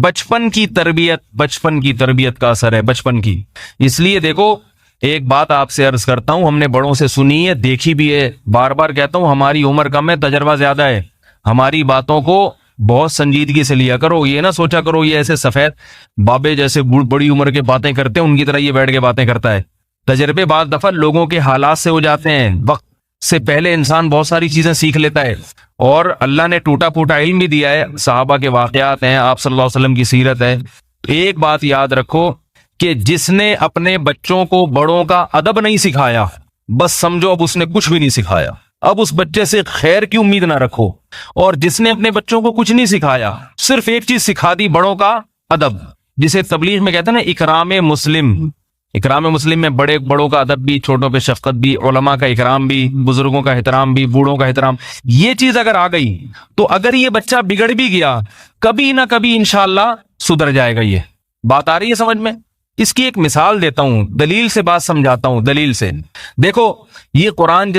بچپن کی تربیت کا اثر ہے، بچپن کی۔ اس لیے دیکھو، ایک بات آپ سے عرض کرتا ہوں، ہم نے بڑوں سے سنی ہے، دیکھی بھی ہے، بار بار کہتا ہوں، ہماری عمر کم ہے، تجربہ زیادہ ہے، ہماری باتوں کو بہت سنجیدگی سے لیا کرو۔ یہ نہ سوچا کرو یہ ایسے سفید بابے جیسے بڑی عمر کے باتیں کرتے ہیں ان کی طرح یہ بیٹھ کے باتیں کرتا ہے۔ تجربے بعض دفعہ لوگوں کے حالات سے ہو جاتے ہیں، وقت سے پہلے انسان بہت ساری چیزیں سیکھ لیتا ہے، اور اللہ نے ٹوٹا پھوٹا علم بھی دیا ہے، صحابہ کے واقعات ہیں، آپ صلی اللہ علیہ وسلم کی سیرت ہے۔ ایک بات یاد رکھو کہ جس نے اپنے بچوں کو بڑوں کا ادب نہیں سکھایا، بس سمجھو اب اس نے کچھ بھی نہیں سکھایا، اب اس بچے سے خیر کی امید نہ رکھو۔ اور جس نے اپنے بچوں کو کچھ نہیں سکھایا، صرف ایک چیز سکھا دی، بڑوں کا ادب، جسے تبلیغ میں کہتے ہیں نا اکرام مسلم۔ اکرام مسلم میں بڑوں کا ادب بھی، چھوٹوں پہ شفقت بھی، علماء کا اکرام بھی، بزرگوں کا احترام بھی، بوڑھوں کا احترام۔ یہ چیز اگر آ گئی تو اگر یہ بچہ بگڑ بھی گیا، کبھی نہ کبھی انشاءاللہ سدھر جائے گا۔ یہ بات آ رہی ہے سمجھ میں؟ اس کی ایک مثال دیتا ہوں، دلیل سے بات سمجھاتا ہوں، دلیل سے۔ دیکھو، یہ قرآن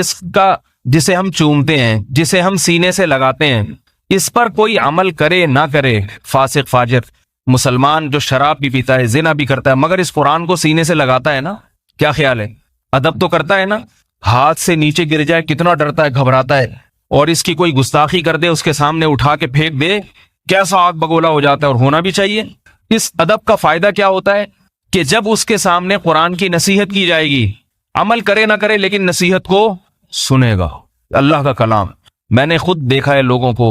جسے ہم چومتے ہیں، جسے ہم سینے سے لگاتے ہیں، اس پر کوئی عمل کرے نہ کرے، فاسق فاجر مسلمان جو شراب بھی پیتا ہے، زنا بھی کرتا ہے، مگر اس قرآن کو سینے سے لگاتا ہے نا، کیا خیال ہے؟ ادب تو کرتا ہے نا؟ ہاتھ سے نیچے گر جائے کتنا ڈرتا ہے، گھبراتا ہے، اور اس کی کوئی گستاخی کر دے، اس کے سامنے اٹھا کے پھینک دے، کیسا آگ بگولا ہو جاتا ہے، اور ہونا بھی چاہیے۔ اس ادب کا فائدہ کیا ہوتا ہے کہ جب اس کے سامنے قرآن کی نصیحت کی جائے گی، عمل کرے نہ کرے لیکن نصیحت کو سنے گا، اللہ کا کلام۔ میں نے خود دیکھا ہے لوگوں کو،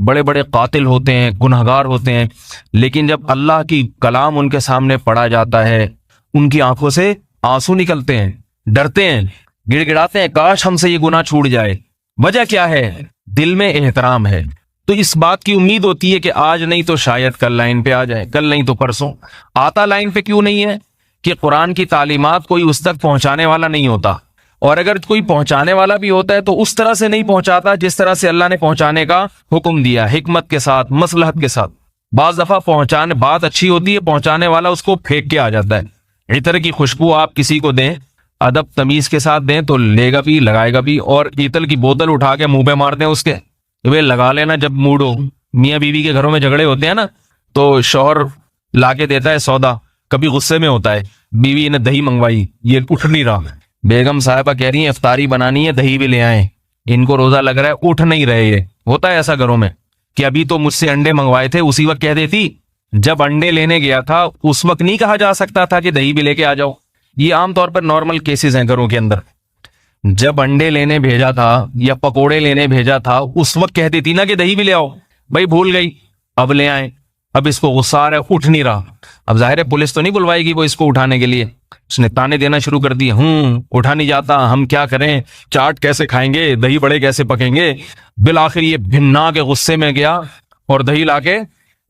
بڑے بڑے قاتل ہوتے ہیں، گنہگار ہوتے ہیں، لیکن جب اللہ کی کلام ان کے سامنے پڑھا جاتا ہے، ان کی آنکھوں سے آنسو نکلتے ہیں، ڈرتے ہیں، گڑ گڑاتے ہیں، کاش ہم سے یہ گناہ چھوٹ جائے۔ وجہ کیا ہے؟ دل میں احترام ہے۔ تو اس بات کی امید ہوتی ہے کہ آج نہیں تو شاید کل لائن پہ آ جائے، کل نہیں تو پرسوں۔ آتا لائن پہ کیوں نہیں ہے؟ کہ قرآن کی تعلیمات کوئی اس تک پہنچانے والا نہیں ہوتا، اور اگر کوئی پہنچانے والا بھی ہوتا ہے تو اس طرح سے نہیں پہنچاتا جس طرح سے اللہ نے پہنچانے کا حکم دیا، حکمت کے ساتھ، مصلحت کے ساتھ۔ بعض دفعہ بات اچھی ہوتی ہے، پہنچانے والا اس کو پھینک کے آ جاتا ہے۔ عطر کی خوشبو آپ کسی کو دیں، ادب تمیز کے ساتھ دیں تو لے گا بھی، لگائے گا بھی، اور عطر کی بوتل اٹھا کے منہ پہ مار دیں اس کے، وہ لگا لینا جب موڈ ہو۔ میاں بیوی کے گھروں میں جھگڑے ہوتے ہیں نا، تو شوہر لا کے دیتا ہے سودا، کبھی غصے میں ہوتا ہے، بیوی نے دہی منگوائی، یہ اٹھ نہیں رہا، بیگم صاحبہ کہہ رہی ہیں افطاری بنانی ہے، دہی بھی لے آئیں، ان کو روزہ لگ رہا ہے، اٹھ نہیں رہے۔ یہ ہوتا ہے ایسا گھروں میں کہ ابھی تو مجھ سے انڈے منگوائے تھے، اسی وقت کہہ دیتی جب انڈے لینے گیا تھا اس وقت نہیں کہا جا سکتا تھا کہ دہی بھی لے کے آ جاؤ۔ یہ عام طور پر نارمل کیسز ہیں گھروں کے اندر۔ جب انڈے لینے بھیجا تھا یا پکوڑے لینے بھیجا تھا اس وقت کہہ دیتی نا کہ دہی بھی لے آؤ، بھائی بھول گئی، اب لے آئیں۔ اب اس کو غصہ آ رہا ہے، اٹھ نہیں رہا۔ اب ظاہر ہے پولیس تو نہیں بلوائے گی وہ اس کو اٹھانے کے لیے، اس نے تانے دینا شروع کر دیے، اٹھا نہیں جاتا، ہم کیا کریں، چاٹ کیسے کھائیں گے، دہی بڑے کیسے پکیں گے۔ بالآخر یہ بھنا کے غصے میں گیا اور دہی لا کے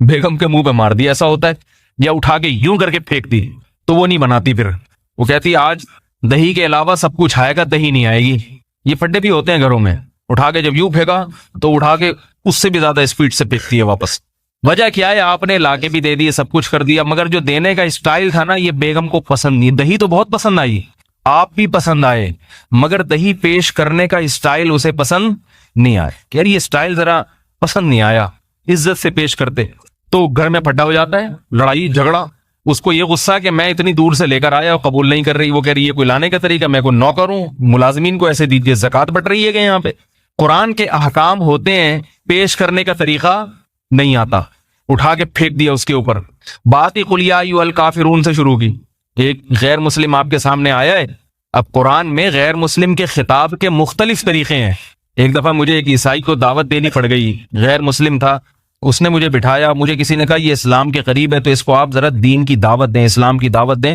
بیگم کے منہ پہ مار دی۔ ایسا ہوتا ہے، یا اٹھا کے یوں کر کے پھینک دی تو وہ نہیں بناتی، پھر وہ کہتی آج دہی کے علاوہ سب کچھ آئے گا، دہی نہیں آئے گی۔ یہ پھڈے بھی ہوتے ہیں گھروں میں، اٹھا کے جب یوں پھینکا تو اٹھا کے اس سے بھی زیادہ اسپیڈ سے پھینکتی ہے واپس۔ وجہ کیا ہے؟ آپ نے لا کے بھی دے دی، سب کچھ کر دیا، مگر جو دینے کا اسٹائل تھا نا یہ بیگم کو پسند نہیں۔ دہی تو بہت پسند آئی، آپ بھی پسند آئے، مگر دہی پیش کرنے کا اسٹائل اسے پسند نہیں آیا، کہ یار یہ اسٹائل ذرا پسند نہیں آیا، عزت سے پیش کرتے تو گھر میں پھڈا ہو جاتا ہے، لڑائی جھگڑا۔ اس کو یہ غصہ کہ میں اتنی دور سے لے کر آیا اور قبول نہیں کر رہی، وہ کہہ رہی ہے کوئی لانے کا طریقہ، میں کوئی نوکر ہوں، ملازمین کو ایسے دیجیے، زکوٰۃ بٹ رہی ہے کہ یہاں پہ قرآن کے احکام ہوتے ہیں، پیش کرنے کا طریقہ نہیں آتا، اٹھا کے پھینک دیا اس کے اوپر۔ بات ہی قل یا ایھا الکافرون سے شروع کی۔ ایک غیر مسلم آپ کے سامنے آیا ہے، اب قرآن میں غیر مسلم کے خطاب کے مختلف طریقے ہیں۔ ایک دفعہ مجھے ایک عیسائی کو دعوت دینی پڑ گئی، غیر مسلم تھا، اس نے مجھے بٹھایا، مجھے کسی نے کہا یہ اسلام کے قریب ہے تو اس کو آپ ذرا دین کی دعوت دیں، اسلام کی دعوت دیں،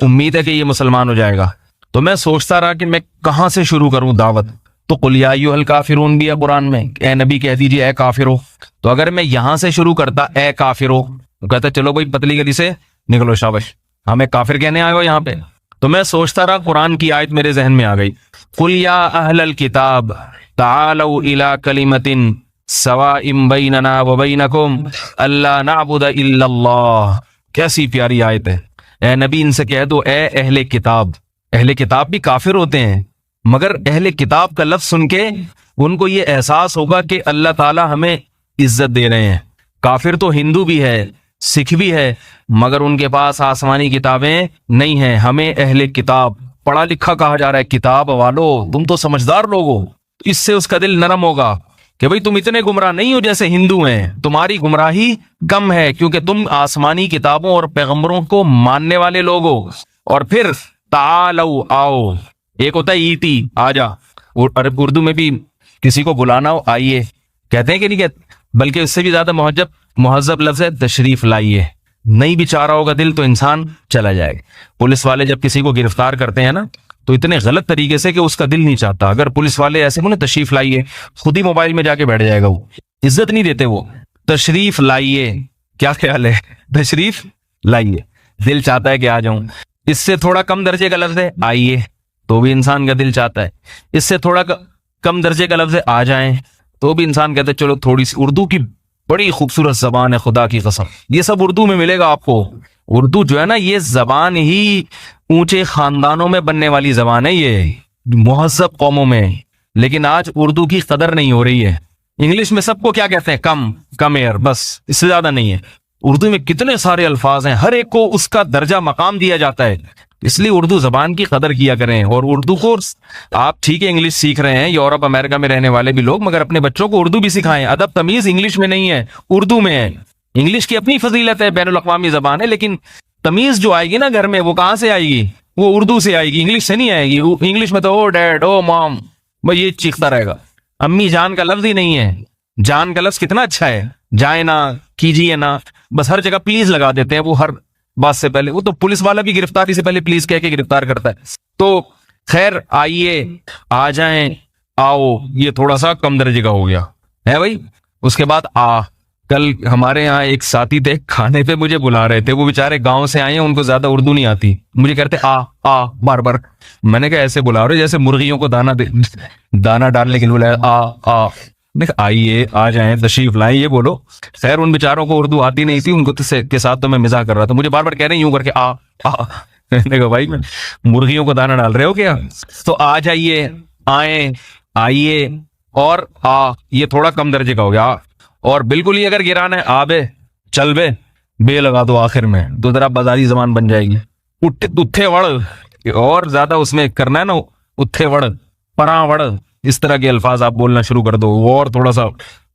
امید ہے کہ یہ مسلمان ہو جائے گا۔ تو میں سوچتا رہا کہ میں کہاں سے شروع کروں دعوت۔ تو قل یا ایھا الکافرون بھی ہے قرآن میں، اے نبی کہہ دیجیے اے کافرو۔ تو اگر میں یہاں سے شروع کرتا اے کافرو، تو کہتا چلو بھائی پتلی گلی سے نکلو، شابش، ہمیں کافر کہنے آئے ہو یہاں پہ۔ تو میں سوچتا رہا، قرآن کی آیت میرے ذہن میں آ گئی، قل یا اہل الکتاب تعالوا الی کلمۃ سواء بیننا وبینکم الا نعبد الا اللہ۔ کیسی پیاری آیت ہے۔ اے نبی ان سے کہہ دو اے اہل کتاب۔ اہل کتاب بھی کافر ہوتے ہیں، مگر اہل کتاب کا لفظ سن کے ان کو یہ احساس ہوگا کہ اللہ تعالی ہمیں عزت دے رہے ہیں۔ کافر تو ہندو بھی ہے، سکھ بھی ہے مگر ان کے پاس آسمانی کتابیں نہیں ہیں. ہمیں اہل کتاب پڑھا لکھا کہا جا رہا ہے. کتاب والو تم تو سمجھدار لوگ ہو. اس سے اس کا دل نرم ہوگا کہ بھئی تم اتنے گمراہ نہیں ہو جیسے ہندو ہیں, تمہاری گمراہی کم ہے کیونکہ تم آسمانی کتابوں اور پیغمبروں کو ماننے والے لوگ ہو. اور پھر تعالو آؤ, ایک ہوتا ہے ایتی آ جا, اور اردو میں بھی کسی کو بلانا ہو آئیے کہتے ہیں کہ نہیں کہتے, بلکہ اس سے بھی زیادہ مہذب لفظ ہے تشریف لائیے. نہیں بھی چاہ رہا ہوگا دل تو انسان چلا جائے گا. پولیس والے جب کسی کو گرفتار کرتے ہیں نا تو اتنے غلط طریقے سے کہ اس کا دل نہیں چاہتا. اگر پولیس والے ایسے بولے تشریف لائیے, خود ہی موبائل میں جا کے بیٹھ جائے گا, وہ عزت نہیں دیتے. وہ تشریف لائیے, کیا خیال ہے, تشریف لائیے, دل چاہتا ہے کہ آ جاؤں. اس سے تھوڑا کم درجے کا لفظ ہے آئیے, تو بھی انسان کا دل چاہتا ہے. اس سے تھوڑا کم درجے کا لفظ ہے آ جائیں, تو بھی انسان کہتا ہے چلو تھوڑی سی. اردو کی بڑی خوبصورت زبان ہے, خدا کی قسم, یہ سب اردو میں ملے گا آپ کو. اردو جو ہے نا یہ زبان ہی اونچے خاندانوں میں بننے والی زبان ہے, یہ مہذب قوموں میں. لیکن آج اردو کی قدر نہیں ہو رہی ہے. انگلش میں سب کو کیا کہتے ہیں, کم ایئر, بس اس سے زیادہ نہیں ہے. اردو میں کتنے سارے الفاظ ہیں, ہر ایک کو اس کا درجہ مقام دیا جاتا ہے. اس لیے اردو زبان کی قدر کیا کریں. اور اردو کو آپ ٹھیک ہے انگلش سیکھ رہے ہیں, یورپ امریکہ میں رہنے والے بھی لوگ, مگر اپنے بچوں کو اردو بھی سکھائیں. ادب تمیز انگلش میں نہیں ہے, اردو میں ہے. انگلش کی اپنی فضیلت ہے, بین الاقوامی زبان ہے, لیکن تمیز جو آئے گی نا گھر میں وہ کہاں سے آئے گی, وہ اردو سے آئے گی, انگلش سے نہیں آئے گی. انگلش میں تو او ڈیڈ, او مام, بھائی یہ چیختا رہے گا. امی جان کا لفظ ہی نہیں ہے. جان کا لفظ کتنا اچھا ہے, جائے نا, کیجیے نا, بس ہر جگہ پلیز لگا دیتے ہیں وہ ہر بات سے پہلے. وہ تو پولیس والا بھی گرفتاری سے پہلے پلیز کہہ کے گرفتار کرتا ہے. تو خیر آئیے, آ جائیں, آؤ, یہ تھوڑا سا کم درجے کا ہو گیا ہے بھائی. اس کے بعد کل ہمارے یہاں ایک ساتھی تھے, کھانے پہ مجھے بلا رہے تھے, وہ بیچارے گاؤں سے آئے ہیں, ان کو زیادہ اردو نہیں آتی, مجھے کہتے آ بار بار. میں نے کہا ایسے بلا رہے جیسے مرغیوں کو دانا ڈالنے کے لیے بلایا. آئیے, آ جائیں, تشریف لائیں, یہ بولو. خیر ان بیچاروں کو اردو آتی نہیں تھی, ان کو کے ساتھ تو میں مزاح کر رہا تھا. مجھے بار بار کہہ رہے ہیں یوں کر کے میں نے کہا بھائی مرغیوں کو دانا ڈال رہے ہو کیا. تو آ جائیے, آئیں, آئیے, اور یہ تھوڑا کم درجے کا ہو گیا. اور بالکل ہی اگر گرانا ہے آبے چل بے لگا دو آخر میں, تو ذرا بازاری زبان بن جائے گی. اتھے وڑ, اور زیادہ اس میں کرنا ہے نا, اتھے وڑ, پراں وڑ, اس طرح کے الفاظ آپ بولنا شروع کر دو, وہ اور تھوڑا سا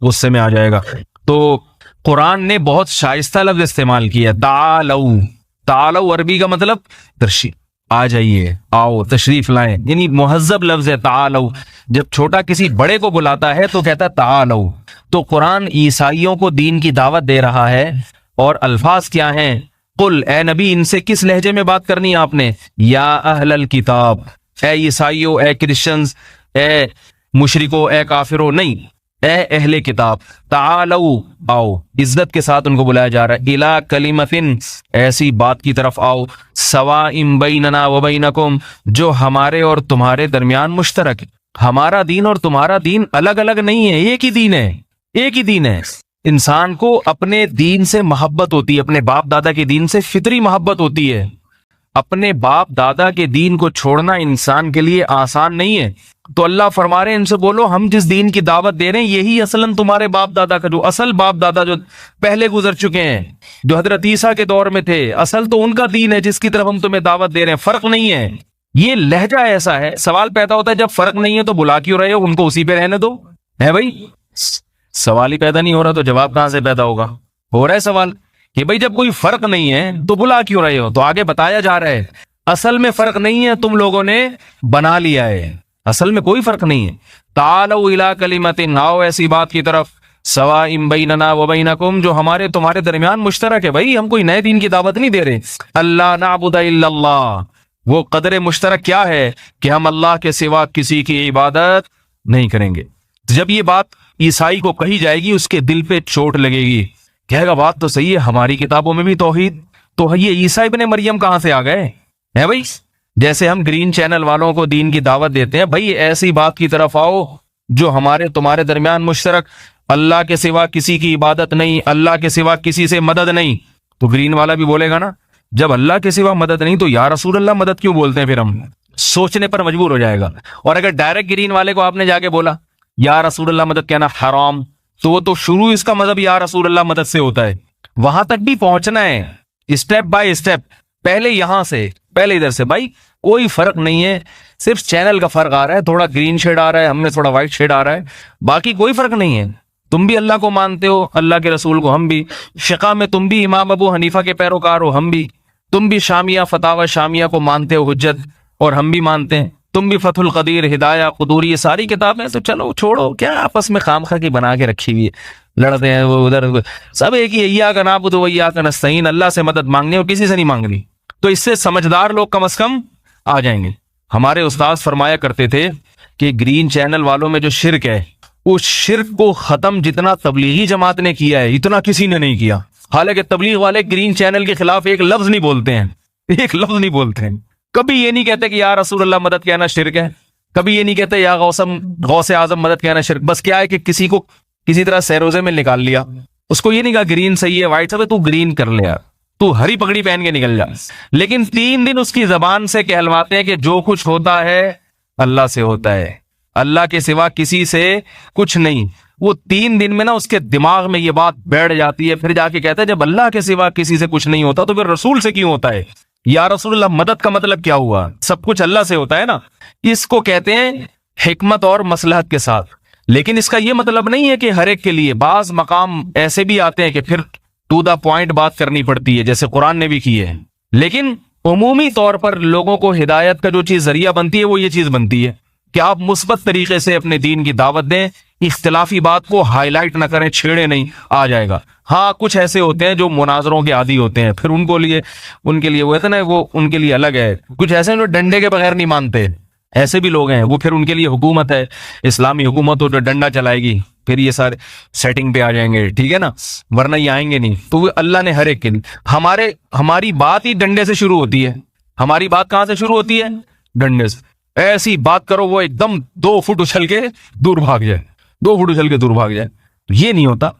غصے میں آ جائے گا. تو قرآن نے بہت شائستہ لفظ استعمال کیا, تعالو عربی کا مطلب تشریف, آ جائیے, آؤ, تشریف لائیں, یعنی مہذب لفظ ہے تعالو. جب چھوٹا کسی بڑے کو بلاتا ہے تو کہتا ہے تعالو. تو قرآن عیسائیوں کو دین کی دعوت دے رہا ہے, اور الفاظ کیا ہیں, قل, اے نبی ان سے کس لہجے میں بات کرنی ہے آپ نے, یا اہل الکتاب, اے عیسائیوں, اے کرسچنز, اے مشرکو, اے کافرو, نہیں, اے اہل کتاب, تعالو, آؤ, عزت کے ساتھ ان کو بلایا جا رہا ہے, الا کلمتن, ایسی بات کی طرف آؤ, سواء بیننا و بینکم, جو ہمارے اور تمہارے درمیان مشترک ہے. ہمارا دین اور تمہارا دین الگ الگ نہیں ہے, ایک ہی دین ہے, ایک ہی دین ہے. انسان کو اپنے دین سے محبت ہوتی ہے, اپنے باپ دادا کے دین سے فطری محبت ہوتی ہے. اپنے باپ دادا کے دین کو چھوڑنا انسان کے لیے آسان نہیں ہے. تو اللہ فرما رہے ہیں ان سے بولو ہم جس دین کی دعوت دے رہے ہیں یہی اصلاً تمہارے باپ دادا کا, جو اصل باپ دادا جو پہلے گزر چکے ہیں, جو حضرت عیسیٰ کے دور میں تھے, اصل تو ان کا دین ہے جس کی طرف ہم تمہیں دعوت دے رہے ہیں. فرق نہیں ہے, یہ لہجہ ایسا ہے. سوال پیدا ہوتا ہے جب فرق نہیں ہے تو بلا کیوں رہے ہو, ان کو اسی پہ رہنے دو, ہے بھائی. سوال ہی پیدا نہیں ہو رہا تو جواب کہاں سے پیدا ہوگا. ہو رہا ہے سوال کہ بھئی جب کوئی فرق نہیں ہے تو بلا کیوں رہے ہو. تو آگے بتایا جا رہا ہے اصل میں فرق نہیں ہے, تم لوگوں نے بنا لیا ہے, اصل میں کوئی فرق نہیں ہے. تعالوا الی کلمۃ, آؤ ایسی بات کی طرف, سواء بیننا و بینکم, جو ہمارے تمہارے درمیان مشترک ہے. بھئی ہم کوئی نئے دین کی دعوت نہیں دے رہے. اللہ نعبد الا اللہ, وہ قدر مشترک کیا ہے کہ ہم اللہ کے سوا کسی کی عبادت نہیں کریں گے. جب یہ بات عیسائی کو کہی جائے گی اس کے دل پہ چوٹ لگے گی, کہے گا بات تو صحیح ہے, ہماری کتابوں میں بھی توحید, تو یہ عیسیٰ ابن مریم کہاں سے آ گئے ہیں بھائی. جیسے ہم گرین چینل والوں کو دین کی دعوت دیتے ہیں, بھائی ایسی بات کی طرف آؤ جو ہمارے تمہارے درمیان مشترک, اللہ کے سوا کسی کی عبادت نہیں, اللہ کے سوا کسی سے مدد نہیں. تو گرین والا بھی بولے گا نا جب اللہ کے سوا مدد نہیں تو یا رسول اللہ مدد کیوں بولتے ہیں, پھر ہم سوچنے پر مجبور ہو جائے گا. اور اگر ڈائریکٹ گرین والے کو آپ نے جا کے بولا یا رسول اللہ مدد کہنا حرام, تو وہ تو شروع اس کا مذہب یا رسول اللہ مدد سے ہوتا ہے. وہاں تک بھی پہنچنا ہے اسٹیپ بائی اسٹیپ. پہلے یہاں سے, پہلے ادھر سے. بھائی کوئی فرق نہیں ہے, صرف چینل کا فرق آ رہا ہے, تھوڑا گرین شیڈ آ رہا ہے, ہم نے تھوڑا وائٹ شیڈ آ رہا ہے, باقی کوئی فرق نہیں ہے. تم بھی اللہ کو مانتے ہو, اللہ کے رسول کو, ہم بھی. فقہ میں تم بھی امام ابو حنیفہ کے پیروکار ہو, ہم بھی. تم بھی شامیہ, فتاوی شامیہ کو مانتے ہو حجت, اور ہم بھی مانتے ہیں. تم بھی فتح القدیر, ہدایہ, قدوری, یہ ساری کتابیں. تو چلو چھوڑو, کیا آپس میں خامخواہ کی بنا کے رکھی ہوئی ہے, لڑتے ہیں وہ ادھر. سب ایک ہی, ایاک نعبد و ایاک نستعین, اللہ سے مدد مانگنے اور کسی سے نہیں مانگنی. تو اس سے سمجھدار لوگ کم از کم آ جائیں گے. ہمارے استاد فرمایا کرتے تھے کہ گرین چینل والوں میں جو شرک ہے, اس شرک کو ختم جتنا تبلیغی جماعت نے کیا ہے, اتنا کسی نے نہیں کیا. حالانکہ تبلیغ والے گرین چینل کے خلاف ایک لفظ نہیں بولتے ہیں, ایک لفظ نہیں بولتے ہیں. کبھی یہ نہیں کہتے کہ یا رسول اللہ مدد کہنا شرک ہے, کبھی یہ نہیں کہتے یا غوث اعظم مدد کہنا شرک. بس کیا ہے کہ کسی کو کسی طرح سیروزے میں نکال لیا, اس کو یہ نہیں کہا گرین صحیح ہے وائٹ صحیح ہے, تو گرین کر لیا, تو ہری پگڑی پہن کے نکل جا. لیکن 3 دن اس کی زبان سے کہلواتے ہیں کہ جو کچھ ہوتا ہے اللہ سے ہوتا ہے, اللہ کے سوا کسی سے کچھ نہیں. وہ 3 دن میں نا اس کے دماغ میں یہ بات بیٹھ جاتی ہے. پھر جا کے کہتا ہے جب اللہ کے سوا کسی سے کچھ نہیں ہوتا تو پھر رسول سے کیوں ہوتا ہے؟ یا رسول اللہ مدد کا مطلب کیا ہوا؟ سب کچھ اللہ سے ہوتا ہے نا. اس کو کہتے ہیں حکمت اور مصلحت کے ساتھ. لیکن اس کا یہ مطلب نہیں ہے کہ ہر ایک کے لیے. بعض مقام ایسے بھی آتے ہیں کہ پھر ٹو دا پوائنٹ بات کرنی پڑتی ہے, جیسے قرآن نے بھی کی ہے. لیکن عمومی طور پر لوگوں کو ہدایت کا جو چیز ذریعہ بنتی ہے وہ یہ چیز بنتی ہے کہ آپ مثبت طریقے سے اپنے دین کی دعوت دیں, اختلافی بات کو ہائی لائٹ نہ کریں, چھیڑے نہیں, آ جائے گا. ہاں کچھ ایسے ہوتے ہیں جو مناظروں کے عادی ہوتے ہیں, پھر ان کے لیے وہ ہے نا, وہ ان کے لیے الگ ہے. کچھ ایسے ہیں جو ڈنڈے کے بغیر نہیں مانتے, ایسے بھی لوگ ہیں. وہ پھر ان کے لیے حکومت ہے, اسلامی حکومت ہو جو ڈنڈا چلائے گی, پھر یہ سارے سیٹنگ پہ آ جائیں گے, ٹھیک ہے نا, ورنہ یہ آئیں گے نہیں. تو وہ اللہ نے ہر ایک کے لیے, ہماری بات ہی ڈنڈے سے شروع ہوتی ہے. ہماری بات کہاں سے شروع ہوتی ہے؟ ڈنڈے سے. ایسی بات کرو وہ ایک دم 2 فٹ اچھل کے دور بھاگ جائے, 2 فٹ اچھل کے دور بھاگ جائے. تو یہ نہیں ہوتا.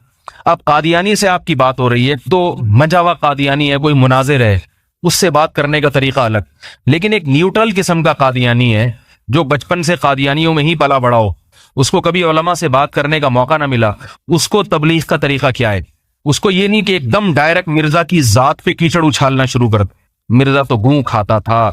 اب قادیانی سے آپ کی بات ہو رہی ہے, تو مجاوا قادیانی ہے, کوئی مناظر ہے, اس سے بات کرنے کا طریقہ الگ. لیکن ایک نیوٹرل قسم کا قادیانی ہے جو بچپن سے قادیانیوں میں ہی پلا بڑا ہو, اس کو کبھی علماء سے بات کرنے کا موقع نہ ملا, اس کو تبلیغ کا طریقہ کیا ہے؟ اس کو یہ نہیں کہ ایک دم ڈائریکٹ مرزا کی ذات پہ کیچڑ اچھالنا شروع کر دے. مرزا تو گوں کھاتا تھا,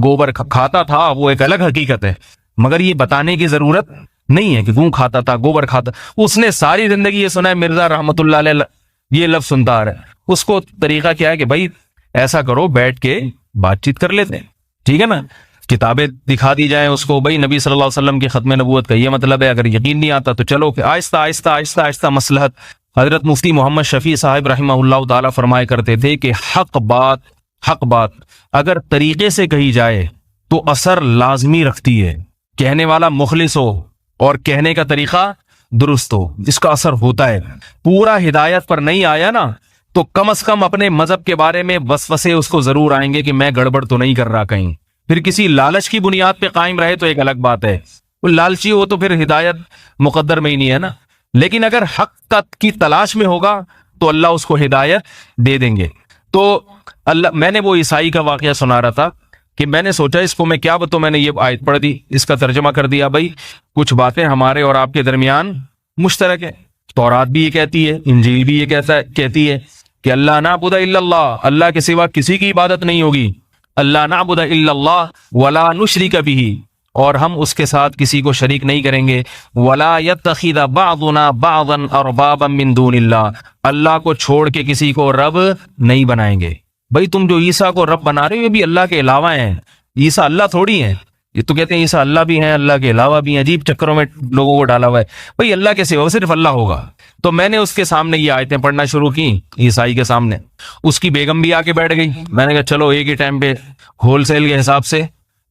گوبر کھاتا تھا, وہ ایک الگ حقیقت ہے, مگر یہ بتانے کی ضرورت نہیں ہے کہ گوں کھاتا تھا, گوبر کھاتا. اس نے ساری زندگی یہ سنا ہے, مرزا رحمت اللہ علیہ یہ لفظ سنتا آ رہا ہے. اس کو طریقہ کیا ہے کہ بھائی ایسا کرو, بیٹھ کے بات چیت کر لیتے ہیں, ٹھیک ہے نا, کتابیں دکھا دی جائیں اس کو, بھائی نبی صلی اللہ علیہ وسلم کی ختم نبوت کا یہ مطلب ہے, اگر یقین نہیں آتا تو چلو پھر آہستہ آہستہ آہستہ آہستہ مصلحت. حضرت مفتی محمد شفیع صاحب رحمہ اللہ تعالیٰ فرمایا کرتے تھے کہ حق بات اگر طریقے سے کہی جائے تو اثر لازمی رکھتی ہے. کہنے والا مخلص ہو اور کہنے کا طریقہ درست ہو, جس کا اثر ہوتا ہے. پورا ہدایت پر نہیں آیا نا, تو کم از کم اپنے مذہب کے بارے میں وسوسے اس کو ضرور آئیں گے کہ میں گڑبڑ تو نہیں کر رہا کہیں. پھر کسی لالچ کی بنیاد پہ قائم رہے تو ایک الگ بات ہے, وہ لالچی ہو تو پھر ہدایت مقدر میں ہی نہیں ہے نا. لیکن اگر حق کی تلاش میں ہوگا تو اللہ اس کو ہدایت دے دیں گے. تو اللہ, میں نے وہ عیسائی کا واقعہ سنا رہا تھا کہ میں نے سوچا اس کو میں کیا بتاؤں, میں نے یہ آیت پڑھ دی, اس کا ترجمہ کر دیا. بھائی کچھ باتیں ہمارے اور آپ کے درمیان مشترک ہے. تورات بھی یہ کہتی ہے, انجیل بھی یہ کہتی ہے کہ اللہ نعبد الا اللہ, اللہ کے سوا کسی کی عبادت نہیں ہوگی. اللہ نعبد الا اللہ ولا نشرک بہ, اور ہم اس کے ساتھ کسی کو شریک نہیں کریں گے. ولا یتخذ بعضنا بعضا اربابا من دون اللہ, اللہ کو چھوڑ کے کسی کو رب نہیں بنائیں گے. بھائی تم جو عیسیٰ کو رب بنا رہے ہو یہ بھی اللہ کے علاوہ ہیں, عیسیٰ اللہ تھوڑی ہیں. یہ تو کہتے ہیں عیسیٰ اللہ بھی ہیں, اللہ کے علاوہ بھی ہیں, عجیب چکروں میں لوگوں کو ڈالا ہوا ہے. بھائی اللہ کے سوا صرف اللہ ہوگا. تو میں نے اس کے سامنے یہ آیتیں پڑھنا شروع کی, عیسائی کے سامنے. اس کی بیگم بھی آ کے بیٹھ گئی. میں نے کہا چلو ایک ہی ٹائم پہ ہول سیل کے حساب سے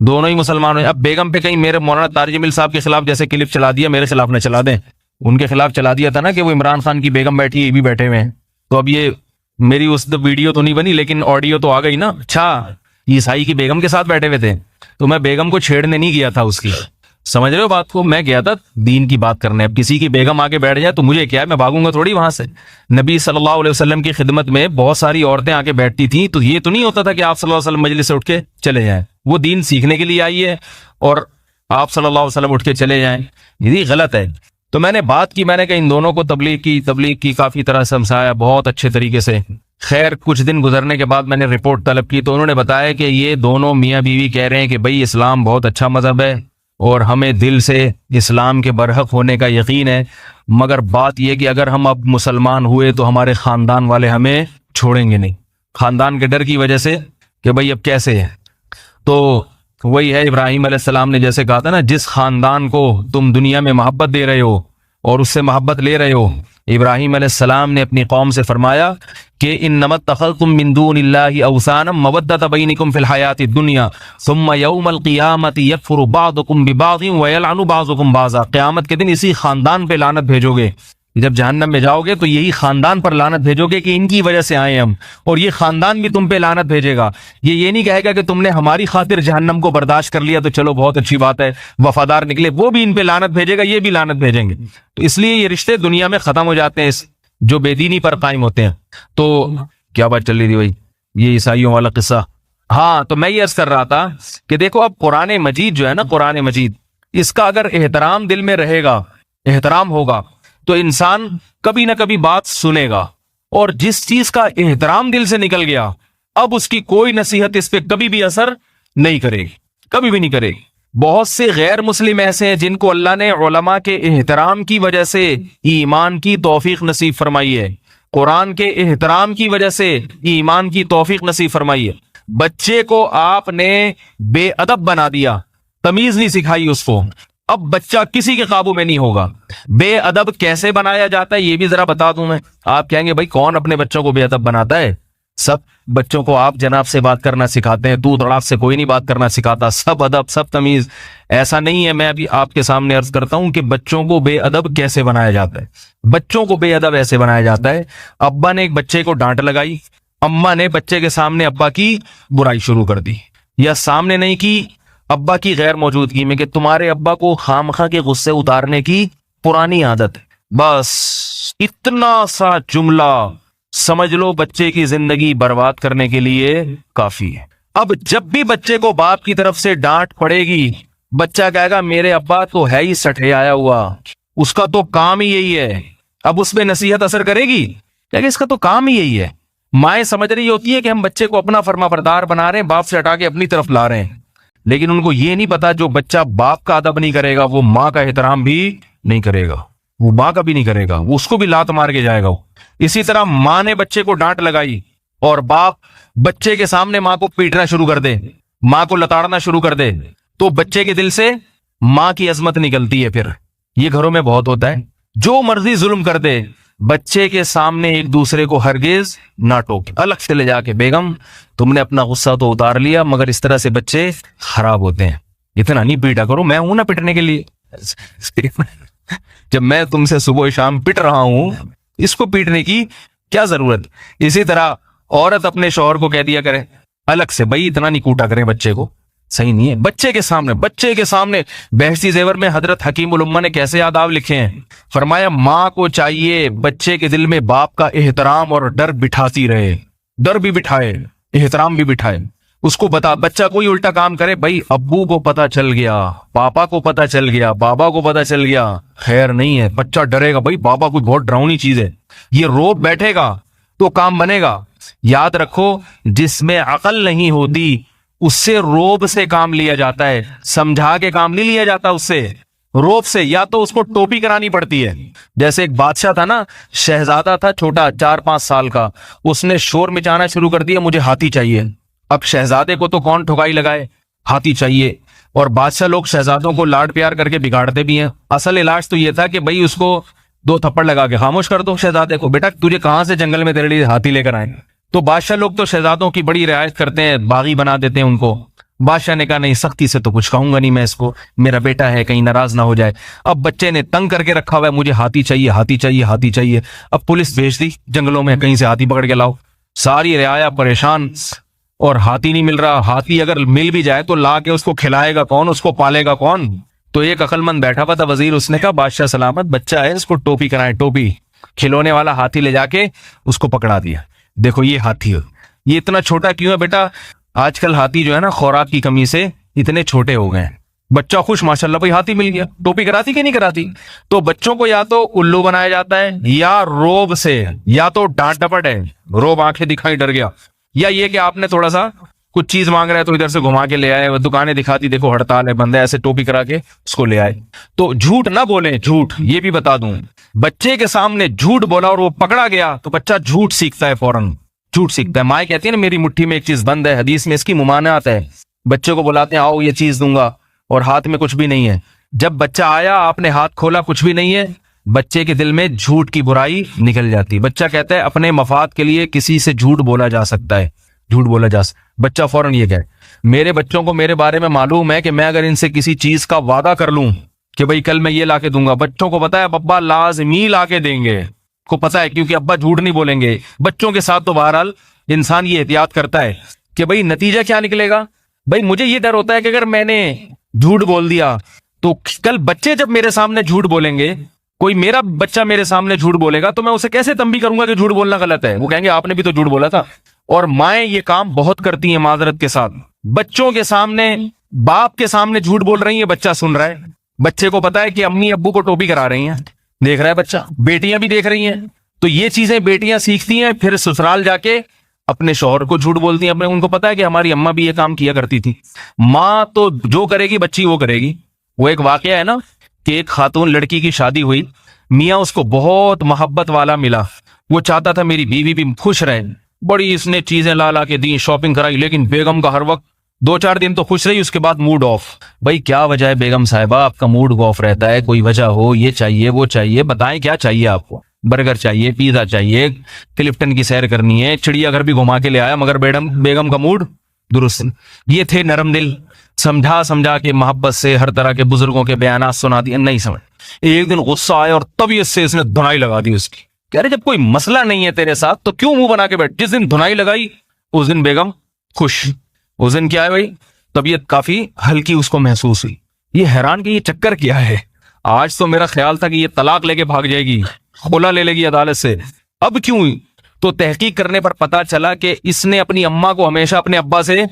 دونوں ہی مسلمان ہیں. اب بیگم پہ کہیں میرے مولانا طارق جمیل صاحب کے خلاف جیسے کلپ چلا دیا, میرے خلاف نہ چلا دیں. ان کے خلاف چلا دیا تھا نا کہ وہ عمران خان کی بیگم بیٹھی, یہ بھی بیٹھے ہوئے ہیں. تو اب یہ میری اس ویڈیو تو نہیں بنی لیکن آڈیو تو آ گئی نا. اچھا عیسائی کی بیگم کے ساتھ بیٹھے ہوئے تھے, تو میں بیگم کو چھیڑنے نہیں گیا تھا اس کی, سمجھ رہے ہو بات کو, میں گیا تھا دین کی بات کرنے. اب کسی کی بیگم آ کے بیٹھ جائے تو مجھے کیا ہے, میں بھاگوں گا تھوڑی وہاں سے. نبی صلی اللہ علیہ وسلم کی خدمت میں بہت ساری عورتیں آ کے بیٹھتی تھیں, تو یہ تو نہیں ہوتا تھا کہ آپ صلی اللہ علیہ وسلم مجلس سے اٹھ کے چلے جائیں. وہ دین سیکھنے کے لیے آئی ہے اور آپ صلی اللہ علیہ وسلم اٹھ کے چلے جائیں, یہ غلط ہے. تو میں نے بات کی، میں نے کہا ان دونوں کو تبلیغ کی کافی طرح سمجھایا بہت اچھے طریقے سے. خیر کچھ دن گزرنے کے بعد میں نے رپورٹ طلب کی تو انہوں نے بتایا کہ یہ دونوں میاں بیوی کہہ رہے ہیں کہ بھائی اسلام بہت اچھا مذہب ہے اور ہمیں دل سے اسلام کے برحق ہونے کا یقین ہے، مگر بات یہ کہ اگر ہم اب مسلمان ہوئے تو ہمارے خاندان والے ہمیں چھوڑیں گے نہیں، خاندان کے ڈر کی وجہ سے کہ بھائی اب کیسے ہے. تو وہی ہے ابراہیم علیہ السلام نے جیسے کہا تھا نا، جس خاندان کو تم دنیا میں محبت دے رہے ہو اور اس سے محبت لے رہے ہو، ابراہیم علیہ السلام نے اپنی قوم سے فرمایا کہ انما اتخذتم من دون اللہ اوثانا مودۃ بینکم فی الحیاۃ الدنیا ثم یوم القیامۃ یکفر بعضکم ببعض ویلعن بعضکم بعضا. قیامت کے دن اسی خاندان پہ لعنت بھیجو گے، جب جہنم میں جاؤ گے تو یہی خاندان پر لعنت بھیجو گے کہ ان کی وجہ سے آئے ہم، اور یہ خاندان بھی تم پہ لعنت بھیجے گا. یہ نہیں کہے گا کہ تم نے ہماری خاطر جہنم کو برداشت کر لیا تو چلو بہت اچھی بات ہے، وفادار نکلے، وہ بھی ان پہ لعنت بھیجے گا، یہ بھی لعنت بھیجیں گے. تو اس لیے یہ رشتے دنیا میں ختم ہو جاتے ہیں جو بے دینی پر قائم ہوتے ہیں. تو کیا بات چل رہی تھی بھائی؟ یہ عیسائیوں والا قصہ. ہاں تو میں یہ عرض کر رہا تھا کہ دیکھو اب قرآن مجید جو ہے نا، قرآن مجید، اس کا اگر احترام دل میں رہے گا، احترام ہوگا، تو انسان کبھی نہ کبھی بات سنے گا، اور جس چیز کا احترام دل سے نکل گیا اب اس کی کوئی نصیحت اس پہ کبھی بھی اثر نہیں کرے گی، کبھی بھی نہیں کرے گی. بہت سے غیر مسلم ایسے ہیں جن کو اللہ نے علماء کے احترام کی وجہ سے ایمان کی توفیق نصیب فرمائی ہے، قرآن کے احترام کی وجہ سے ایمان کی توفیق نصیب فرمائی ہے. بچے کو آپ نے بے ادب بنا دیا، تمیز نہیں سکھائی اس کو، اب بچہ کسی کے قابو میں نہیں ہوگا. بے ادب کیسے بنایا جاتا ہے یہ بھی ذرا بتا دوں میں. آپ کہیں گے بھائی کون اپنے بچوں کو بے ادب بناتا ہے؟ سب بچوں کو آپ جناب سے بات کرنا سکھاتے ہیں، تو تڑاپ سے کوئی نہیں بات کرنا سکھاتا، سب ادب سب تمیز. ایسا نہیں ہے. میں ابھی آپ کے سامنے عرض کرتا ہوں کہ بچوں کو بے ادب کیسے بنایا جاتا ہے. بچوں کو بے ادب ایسے بنایا جاتا ہے، ابا نے ایک بچے کو ڈانٹ لگائی، اماں نے بچے کے سامنے ابا کی برائی شروع کر دی، یا سامنے نہیں کی، ابا کی غیر موجودگی میں، کہ تمہارے ابا کو خامخواہ کے غصے اتارنے کی پرانی عادت ہے. بس اتنا سا جملہ سمجھ لو بچے کی زندگی برباد کرنے کے لیے کافی ہے. اب جب بھی بچے کو باپ کی طرف سے ڈانٹ پڑے گی، بچہ کہے گا میرے ابا تو ہے ہی سٹھے آیا ہوا، اس کا تو کام ہی یہی ہے. اب اس پہ نصیحت اثر کرے گی؟ کہ اس کا تو کام ہی یہی ہے. مائیں سمجھ رہی ہوتی ہے کہ ہم بچے کو اپنا فرما بردار بنا رہے ہیں، باپ سے ہٹا کے اپنی طرف لا رہے ہیں، لیکن ان کو یہ نہیں پتا جو بچہ باپ کا ادب نہیں کرے گا وہ ماں کا احترام بھی نہیں کرے گا، وہ ماں کا بھی نہیں کرے گا، وہ اس کو بھی لات مار کے جائے گا. اسی طرح ماں نے بچے کو ڈانٹ لگائی اور باپ بچے کے سامنے ماں کو پیٹنا شروع کر دے، ماں کو لتاڑنا شروع کر دے، تو بچے کے دل سے ماں کی عظمت نکلتی ہے. پھر یہ گھروں میں بہت ہوتا ہے، جو مرضی ظلم کر دے، بچے کے سامنے ایک دوسرے کو ہرگز نہ ٹوکے، الگ سے لے جا کے بیگم تم نے اپنا غصہ تو اتار لیا، مگر اس طرح سے بچے خراب ہوتے ہیں. اتنا نہیں پیٹا کرو، میں ہوں نا پٹنے کے لیے. جب میں تم سے صبح شام پٹ رہا ہوں، اس کو پیٹنے کی کیا ضرورت؟ اسی طرح عورت اپنے شوہر کو کہہ دیا کرے الگ سے، بھائی اتنا نہیں کوٹا کرے بچے کو، صحیح نہیں ہے. بچے کے سامنے بحثی زیور میں حضرت حکیم الامہ نے کیسے آداب لکھے ہیں. فرمایا ماں کو چاہیے بچے کے دل میں باپ کا احترام اور ڈر بٹھاتی رہے، ڈر بھی بٹھائے، احترام بھی بٹھائے. اس کو بتا، بچہ کوئی الٹا کام کرے، بھائی ابو کو پتا چل گیا، پاپا کو پتا چل گیا، بابا کو پتا چل گیا، خیر نہیں ہے. بچہ ڈرے گا، بھائی بابا کوئی بہت ڈراؤنی چیز ہے، یہ روب بیٹھے گا تو کام بنے گا. یاد رکھو جس میں عقل نہیں ہوتی اس سے روب سے کام لیا جاتا ہے، سمجھا کے کام نہیں لیا جاتا. اس سے روب سے یا تو اس کو ٹوپی کرانی پڑتی ہے. جیسے ایک بادشاہ تھا نا، شہزادہ تھا چھوٹا 4-5 سال کا، اس نے شور مچانا شروع کر دیا مجھے ہاتھی چاہیے. اب شہزادے کو تو کون ٹھکائی لگائے، ہاتھی چاہیے. اور بادشاہ لوگ شہزادوں کو لاڈ پیار کر کے بگاڑتے بھی ہیں. اصل علاج تو یہ تھا کہ بھائی اس کو 2 تھپڑ لگا کے خاموش کر دو شہزادے کو، بیٹا تجھے کہاں سے جنگل میں تیرے لیے ہاتھی لے کر آئے. تو بادشاہ لوگ تو شہزادوں کی بڑی رعایت کرتے ہیں، باغی بنا دیتے ہیں ان کو. بادشاہ نے کہا نہیں، سختی سے تو کچھ کہوں گا نہیں میں اس کو، میرا بیٹا ہے کہیں ناراض نہ ہو جائے. اب بچے نے تنگ کر کے رکھا ہوا ہے، مجھے ہاتھی چاہیے ہاتھی چاہیے ہاتھی چاہیے. اب پولیس بھیج دی جنگلوں میں، کہیں سے ہاتھی پکڑ کے لاؤ. ساری رعایا پریشان، اور ہاتھی نہیں مل رہا. ہاتھی اگر مل بھی جائے تو لا کے اس کو کھلائے گا کون، اس کو پالے گا کون؟ تو ایک عقل مند بیٹھا ہوا تھا وزیر، اس نے کہا بادشاہ سلامت، بچہ ہے اس کو ٹوپی کرائیں، ٹوپی. کھلونے والا ہاتھی لے جا کے اس کو پکڑا دیا. دیکھو یہ ہاتھی، یہ اتنا چھوٹا کیوں ہے بیٹا؟ آج کل ہاتھی جو ہے نا خوراک کی کمی سے اتنے چھوٹے ہو گئے ہیں. بچہ خوش، ماشاءاللہ بھائی ہاتھی مل گیا. ٹوپی کراتی کہ نہیں کراتی؟ تو بچوں کو یا تو الو بنایا جاتا ہے، یا روب سے، یا تو ڈانٹ ڈپٹ ہے، روب آنکھیں دکھائی ڈر گیا، یا یہ کہ آپ نے تھوڑا سا کچھ چیز مانگ رہا ہے تو ادھر سے گھما کے لے آئے، وہ دکانیں دکھاتی دیکھو ہڑتال ہے بندہ، ایسے ٹوپی کرا کے اس کو لے آئے. تو جھوٹ نہ بولیں. جھوٹ یہ بھی بتا دوں، بچے کے سامنے جھوٹ بولا اور وہ پکڑا گیا تو بچہ جھوٹ سیکھتا ہے، فوراً جھوٹ سیکھتا ہے. مائیں کہتی ہے نا میری مٹھی میں ایک چیز بند ہے، حدیث میں اس کی ممانعت ہے. بچے کو بلاتے ہیں آؤ یہ چیز دوں گا اور ہاتھ میں کچھ بھی نہیں ہے. جب بچہ آیا آپ نے ہاتھ کھولا کچھ بھی نہیں ہے، بچے کے دل میں جھوٹ کی برائی نکل جاتی. بچہ کہتا ہے اپنے مفاد کے لیے کسی سے جھوٹ بولا جا سکتا ہے، جھوٹ بولا جا سکتا. بچہ فوراً یہ کہے. میرے بچوں کو میرے بارے میں معلوم ہے کہ میں اگر ان سے کسی چیز کا وعدہ کر لوں کہ بھئی کل میں یہ لا کے دوں گا، بچوں کو پتا ہے ابا لازمی لا کے دیں گے، کو پتا ہے کیونکہ ابا جھوٹ نہیں بولیں گے. بچوں کے ساتھ تو بہرحال انسان یہ احتیاط کرتا ہے کہ بھئی نتیجہ کیا نکلے گا. بھئی مجھے یہ ڈر ہوتا ہے کہ اگر میں نے جھوٹ بول دیا تو کل بچے جب میرے سامنے جھوٹ بولیں گے، کوئی میرا بچہ میرے سامنے جھوٹ بولے گا تو میں اسے کیسے تنبیہ کروں گا کہ جھوٹ بولنا غلط ہے. وہ کہیں گے آپ نے بھی تو جھوٹ بولا تھا. اور مائیں یہ کام بہت کرتی ہیں معذرت کے ساتھ. بچوں کے سامنے، باپ کے سامنے جھوٹ بول رہی ہیں، بچہ سن رہا ہے، بچے کو پتا ہے کہ امی ابو کو ٹوپی کرا رہی ہیں، دیکھ رہا ہے بچہ، بیٹیاں بھی دیکھ رہی ہیں. تو یہ چیزیں بیٹیاں سیکھتی ہیں، پھر سسرال جا کے اپنے شوہر کو جھوٹ بولتی ہیں. ان کو پتا ہے کہ ہماری اماں بھی یہ کام کیا کرتی تھی. ماں تو جو کرے گی بچی وہ کرے گی. وہ ایک واقعہ ہے نا کہ ایک خاتون لڑکی کی شادی ہوئی، میاں اس کو بہت محبت والا ملا، وہ چاہتا تھا میری بیوی بھی خوش رہے، بڑی اس نے چیزیں لا لا کے دی، شاپنگ کرائی، لیکن بیگم کا ہر وقت 2-4 دن تو خوش رہی، اس کے بعد موڈ آف. بھائی کیا وجہ ہے بیگم صاحبہ آپ کا موڈ آف رہتا ہے؟ کوئی وجہ ہو، یہ چاہیے وہ چاہیے، بتائیں کیا چاہیے آپ کو؟ برگر چاہیے، پیزا چاہیے، کلفٹن کی سیر کرنی ہے، چڑیا گھر بھی گھما کے لے آیا، مگر بیگم کا موڈ درست. یہ تھے نرم دل، سمجھا کے محبت سے ہر طرح کے بزرگوں کے بیانات سنا دیے، نہیں سمجھ. ایک دن غصہ آیا اور طبیعت سے اس نے دھنائی لگا دی اس کی. کہہ رہے جب کوئی مسئلہ نہیں ہے تیرے ساتھ تو کیوں منہ بنا کے بیٹھ؟ جس دن دھنائی لگائی اس دن بیگم خوش. اس دن کیا ہے بھائی، طبیعت کافی ہلکی اس کو محسوس ہوئی. یہ حیران کہ یہ چکر کیا ہے. آج تو میرا خیال تھا کہ یہ طلاق لے کے بھاگ جائے گی، خلا لے لے گی عدالت سے، اب کیوں؟ تو تحقیق کرنے پر پتا چلا کہ اس نے اپنی اماں کو ہمیشہ اپنے ابا سے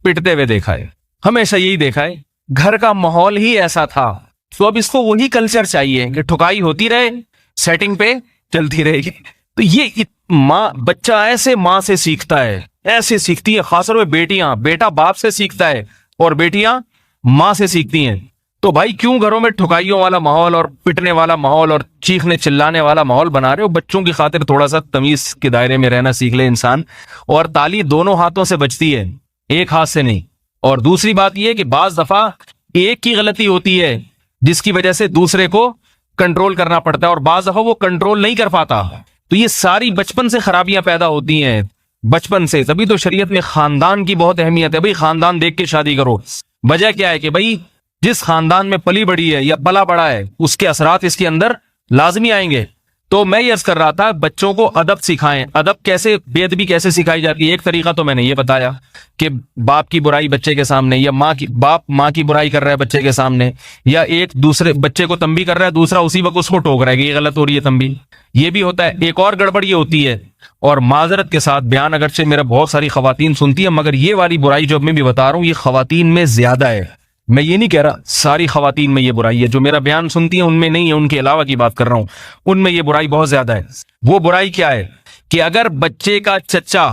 پٹتے ہوئے دیکھا ہے، ہمیشہ یہی دیکھا ہے، گھر کا ماحول ہی ایسا تھا. تو اب اس کو وہی کلچر چاہیے کہ ٹھکائی ہوتی رہے، سیٹنگ پہ چلتی رہے گی. تو یہ ماں، بچہ ایسے ماں سے سیکھتا ہے، ایسے سیکھتی ہے. خاص طور پہ بیٹیاں، بیٹا باپ سے سیکھتا ہے اور بیٹیاں ماں سے سیکھتی ہیں. تو بھائی کیوں گھروں میں ٹھکائیوں والا ماحول اور پٹنے والا ماحول اور چیخنے چلانے والا ماحول بنا رہے ہو؟ بچوں کی خاطر تھوڑا سا تمیز کے دائرے میں رہنا سیکھ لے انسان. اور تالی دونوں ہاتھوں سے بجتی ہے، ایک ہاتھ سے نہیں. اور دوسری بات یہ کہ بعض دفعہ ایک کی غلطی ہوتی ہے جس کی وجہ سے دوسرے کو کنٹرول کرنا پڑتا ہے، اور بعض دفعہ وہ کنٹرول نہیں کر پاتا. تو یہ ساری بچپن سے خرابیاں پیدا ہوتی ہیں، بچپن سے. تبھی تو شریعت میں خاندان کی بہت اہمیت ہے. بھائی خاندان دیکھ کے شادی کرو. وجہ کیا ہے کہ بھائی جس خاندان میں پلی بڑی ہے یا پلا بڑا ہے اس کے اثرات اس کے اندر لازمی آئیں گے. تو میں یہ عرض کر رہا تھا بچوں کو ادب سکھائیں. ادب کیسے، بے ادبی کیسے سکھائی جاتی ہے؟ ایک طریقہ تو میں نے یہ بتایا کہ باپ کی برائی بچے کے سامنے، یا باپ ماں کی برائی کر رہا ہے بچے کے سامنے، یا ایک دوسرے بچے کو تنبیہ کر رہا ہے، دوسرا اسی وقت اس کو ٹوک رہا ہے کہ یہ غلط ہو رہی ہے تنبیہ. یہ بھی ہوتا ہے. ایک اور گڑبڑ یہ ہوتی ہے، اور معذرت کے ساتھ بیان اگرچہ میرا بہت ساری خواتین سنتی ہیں، مگر یہ والی برائی جو میں بھی بتا رہا ہوں یہ خواتین میں زیادہ ہے. میں یہ نہیں کہہ رہا ساری خواتین میں یہ برائی ہے، جو میرا بیان سنتی ہیں ان میں نہیں ہے، ان کے علاوہ کی بات کر رہا ہوں، ان میں یہ برائی بہت زیادہ ہے. وہ برائی کیا ہے کہ اگر بچے کا چچا،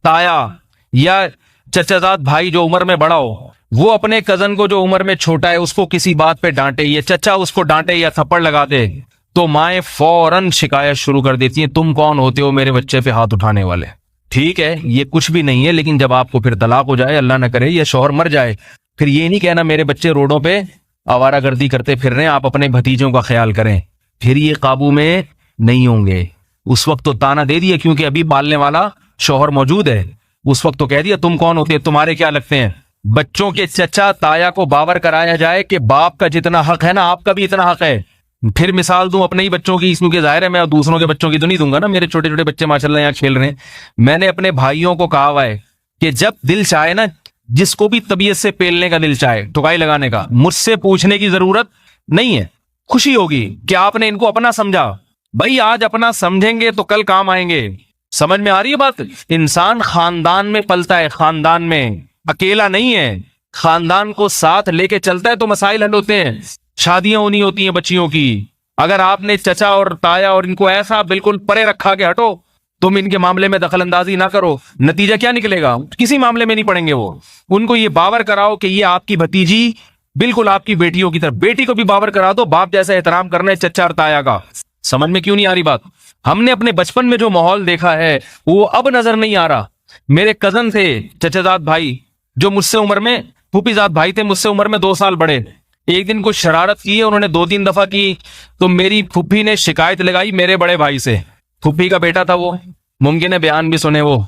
تایا یا چچا زاد بھائی جو عمر میں بڑا ہو، وہ اپنے کزن کو جو عمر میں چھوٹا ہے اس کو کسی بات پہ ڈانٹے، یا چچا اس کو ڈانٹے یا تھپڑ لگا دے، تو مائیں فوراً شکایت شروع کر دیتی ہیں، تم کون ہوتے ہو میرے بچے پہ ہاتھ اٹھانے والے. ٹھیک ہے یہ کچھ بھی نہیں ہے، لیکن جب آپ کو پھر طلاق ہو جائے، اللہ نہ کرے یا شوہر مر جائے، پھر یہ نہیں کہنا میرے بچے روڈوں پہ آوارہ گردی کرتے پھر رہے ہیں، آپ اپنے بھتیجوں کا خیال کریں. پھر یہ قابو میں نہیں ہوں گے. اس وقت تو تانا دے دیا کیونکہ ابھی پالنے والا شوہر موجود ہے، اس وقت تو کہہ دیا تم کون ہوتے ہیں، تمہارے کیا لگتے ہیں. بچوں کے چچا تایا کو باور کرایا جائے کہ باپ کا جتنا حق ہے نا آپ کا بھی اتنا حق ہے. پھر مثال دوں اپنے ہی بچوں کی، کیونکہ ظاہر ہے میں دوسروں کے بچوں کی تو نہیں دوں گا نا، میرے چھوٹے چھوٹے بچے ماشاءاللہ یہاں کھیل رہے ہیں. میں نے اپنے بھائیوں کو کہا ہوا ہے کہ جب دل چاہے نا، جس کو بھی طبیعت سے پیلنے کا دل چاہے، ٹھکائی لگانے کا، مجھ سے پوچھنے کی ضرورت نہیں ہے. خوشی ہوگی کہ آپ نے ان کو اپنا سمجھا. بھائی آج اپنا سمجھیں گے تو کل کام آئیں گے. سمجھ میں آ رہی ہے بات؟ انسان خاندان میں پلتا ہے، خاندان میں اکیلا نہیں ہے، خاندان کو ساتھ لے کے چلتا ہے تو مسائل حل ہوتے ہیں. شادیاں ہونی ہوتی ہیں بچیوں کی. اگر آپ نے چچا اور تایا اور ان کو ایسا بالکل پرے رکھا کہ ہٹو تم ان کے معاملے میں دخل اندازی نہ کرو, نتیجہ کیا نکلے گا؟ کسی معاملے میں نہیں پڑیں گے وہ. ان کو یہ باور کراؤ کہ یہ آپ کی بھتیجی بالکل آپ کی بیٹیوں کی طرف. بیٹی کو بھی باور کرا دو باپ جیسا احترام کرنا ہے چچا اور تایا کا. سمجھ میں کیوں نہیں آ رہی بات؟ ہم نے اپنے بچپن میں جو ماحول دیکھا ہے وہ اب نظر نہیں آ رہا. میرے کزن تھے چچا زاد بھائی جو مجھ سے عمر میں, پھوپھی زاد بھائی تھے مجھ سے عمر میں 2 سال بڑے. ایک دن کچھ شرارت کی ہے انہوں نے, 2-3 دفعہ کی, تو میری پھوپھی نے شکایت لگائی میرے بڑے بھائی سے. پھوپھی کا بیٹا تھا وہ, ممکن ہے بیان بھی سنے وہ.